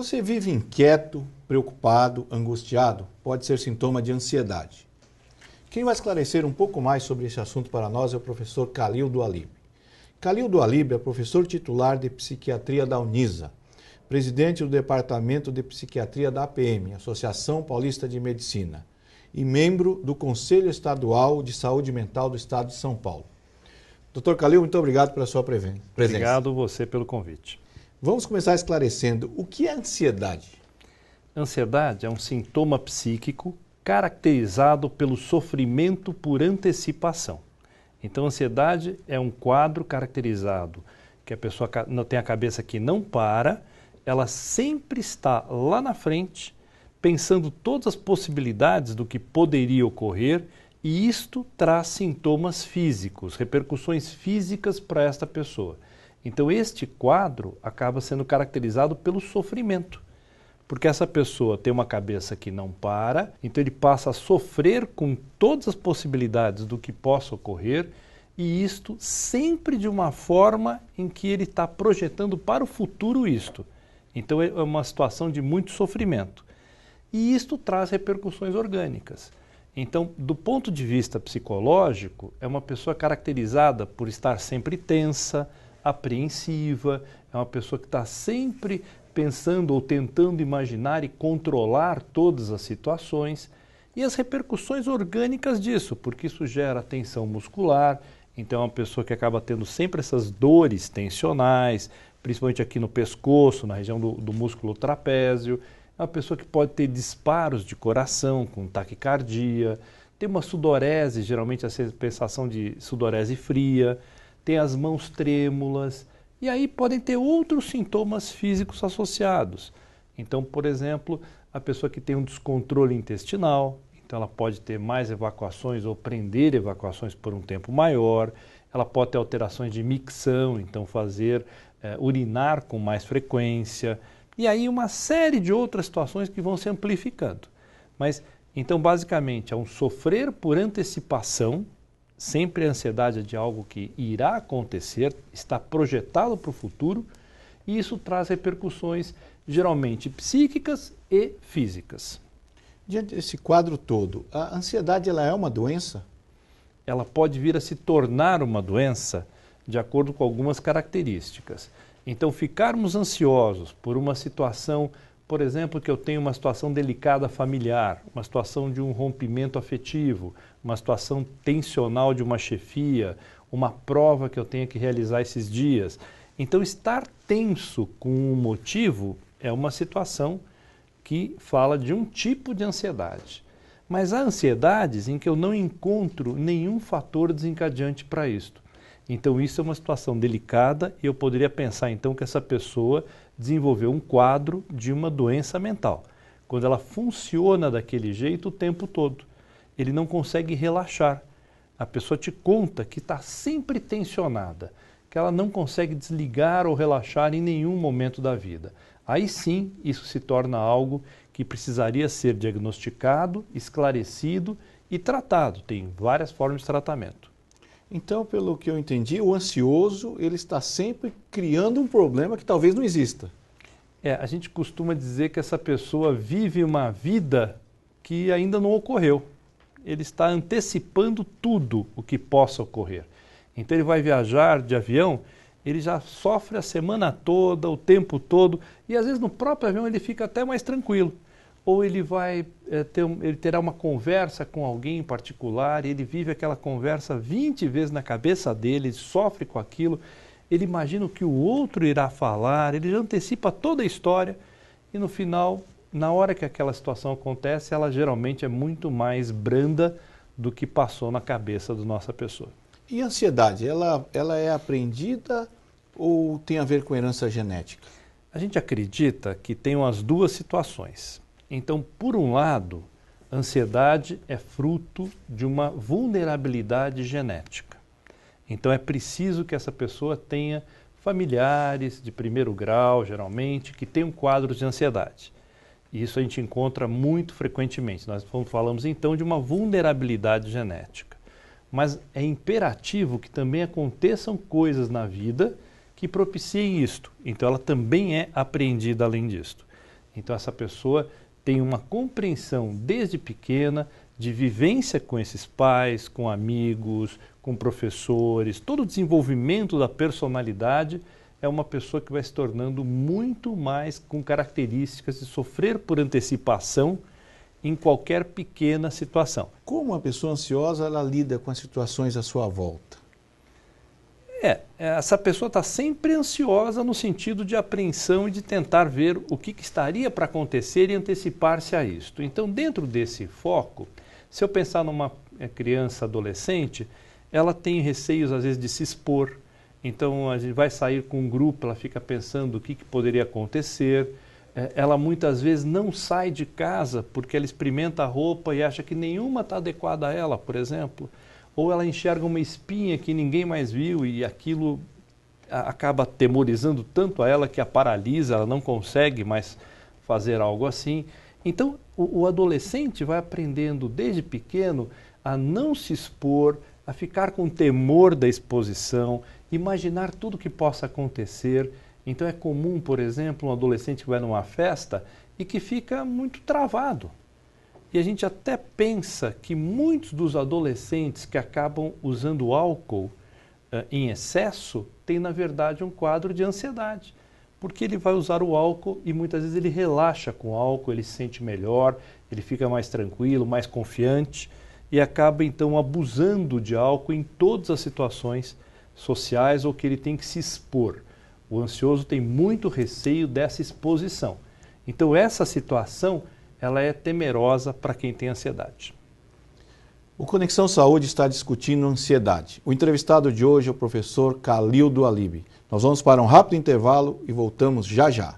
você vive inquieto, preocupado, angustiado, pode ser sintoma de ansiedade. Quem vai esclarecer um pouco mais sobre esse assunto para nós é o professor Khalil Doualib. Khalil Doualib é professor titular de psiquiatria da Unisa, presidente do Departamento de Psiquiatria da APM, Associação Paulista de Medicina, e membro do Conselho Estadual de Saúde Mental do Estado de São Paulo. Dr. Khalil, muito obrigado pela sua presença. Obrigado você pelo convite. Vamos começar esclarecendo o que é ansiedade. Ansiedade é um sintoma psíquico caracterizado pelo sofrimento por antecipação. Então, ansiedade é um quadro caracterizado que a pessoa não tem a cabeça que não para, ela sempre está lá na frente, pensando todas as possibilidades do que poderia ocorrer, e isto traz sintomas físicos, repercussões físicas para esta pessoa. Então, este quadro acaba sendo caracterizado pelo sofrimento, porque essa pessoa tem uma cabeça que não para, então ele passa a sofrer com todas as possibilidades do que possa ocorrer, e isto sempre de uma forma em que ele está projetando para o futuro isto. Então, é uma situação de muito sofrimento. E isto traz repercussões orgânicas. Então, do ponto de vista psicológico, é uma pessoa caracterizada por estar sempre tensa, apreensiva, é uma pessoa que está sempre pensando ou tentando imaginar e controlar todas as situações, e as repercussões orgânicas disso, porque isso gera tensão muscular, então é uma pessoa que acaba tendo sempre essas dores tensionais, principalmente aqui no pescoço, na região do músculo trapézio. É uma pessoa que pode ter disparos de coração, com taquicardia, tem uma sudorese, geralmente a sensação de sudorese fria, tem as mãos trêmulas, e aí podem ter outros sintomas físicos associados. Então, por exemplo, a pessoa que tem um descontrole intestinal, então ela pode ter mais evacuações ou prender evacuações por um tempo maior, ela pode ter alterações de micção, então urinar com mais frequência, e aí uma série de outras situações que vão se amplificando. Mas, então, basicamente, é um sofrer por antecipação, sempre a ansiedade é de algo que irá acontecer, está projetado para o futuro, e isso traz repercussões geralmente psíquicas e físicas. Diante desse quadro todo, a ansiedade ela é uma doença? Ela pode vir a se tornar uma doença de acordo com algumas características. Então, ficarmos ansiosos por uma situação, por exemplo, que eu tenho uma situação delicada familiar, uma situação de um rompimento afetivo, uma situação tensional de uma chefia, uma prova que eu tenho que realizar esses dias. Então, estar tenso com um motivo é uma situação que fala de um tipo de ansiedade. Mas há ansiedades em que eu não encontro nenhum fator desencadeante para isto. Então, isso é uma situação delicada e eu poderia pensar, então, que essa pessoa desenvolveu um quadro de uma doença mental. Quando ela funciona daquele jeito o tempo todo, ele não consegue relaxar. A pessoa te conta que está sempre tensionada, que ela não consegue desligar ou relaxar em nenhum momento da vida. Aí sim, isso se torna algo que precisaria ser diagnosticado, esclarecido e tratado. Tem várias formas de tratamento. Então, pelo que eu entendi, o ansioso ele está sempre criando um problema que talvez não exista. A gente costuma dizer que essa pessoa vive uma vida que ainda não ocorreu. Ele está antecipando tudo o que possa ocorrer. Então ele vai viajar de avião, ele já sofre a semana toda, o tempo todo, e às vezes no próprio avião ele fica até mais tranquilo. Ou ele ele terá uma conversa com alguém em particular, e ele vive aquela conversa 20 vezes na cabeça dele, ele sofre com aquilo, ele imagina o que o outro irá falar, ele já antecipa toda a história, e no final, na hora que aquela situação acontece, ela geralmente é muito mais branda do que passou na cabeça da nossa pessoa. E a ansiedade, ela é aprendida ou tem a ver com herança genética? A gente acredita que tem as duas situações. Então, por um lado, a ansiedade é fruto de uma vulnerabilidade genética. Então, é preciso que essa pessoa tenha familiares de primeiro grau, geralmente, que tenham quadros de ansiedade. E isso a gente encontra muito frequentemente. Nós falamos, então, de uma vulnerabilidade genética. Mas é imperativo que também aconteçam coisas na vida que propiciem isto. Então, ela também é apreendida além disto. Então essa pessoa tem uma compreensão desde pequena de vivência com esses pais, com amigos, com professores, todo o desenvolvimento da personalidade é uma pessoa que vai se tornando muito mais com características de sofrer por antecipação em qualquer pequena situação. Como uma pessoa ansiosa ela lida com as situações à sua volta? Essa pessoa está sempre ansiosa no sentido de apreensão e de tentar ver o que estaria para acontecer e antecipar-se a isto. Então, dentro desse foco, se eu pensar numa criança adolescente, ela tem receios às vezes de se expor. Então, a gente vai sair com um grupo, ela fica pensando o que poderia acontecer. Ela muitas vezes não sai de casa porque ela experimenta a roupa e acha que nenhuma está adequada a ela, por exemplo. Ou ela enxerga uma espinha que ninguém mais viu e aquilo acaba atemorizando tanto a ela que a paralisa, ela não consegue mais fazer algo assim. Então, o adolescente vai aprendendo desde pequeno a não se expor, a ficar com temor da exposição, imaginar tudo que possa acontecer. Então é comum, por exemplo, um adolescente que vai numa festa e que fica muito travado. E a gente até pensa que muitos dos adolescentes que acabam usando álcool em excesso têm, na verdade, um quadro de ansiedade. Porque ele vai usar o álcool e muitas vezes ele relaxa com o álcool, ele se sente melhor, ele fica mais tranquilo, mais confiante e acaba então abusando de álcool em todas as situações sociais ou que ele tem que se expor. O ansioso tem muito receio dessa exposição. Então essa situação ela é temerosa para quem tem ansiedade. O Conexão Saúde está discutindo ansiedade. O entrevistado de hoje é o professor Khalil do Alib. Nós vamos para um rápido intervalo e voltamos já já.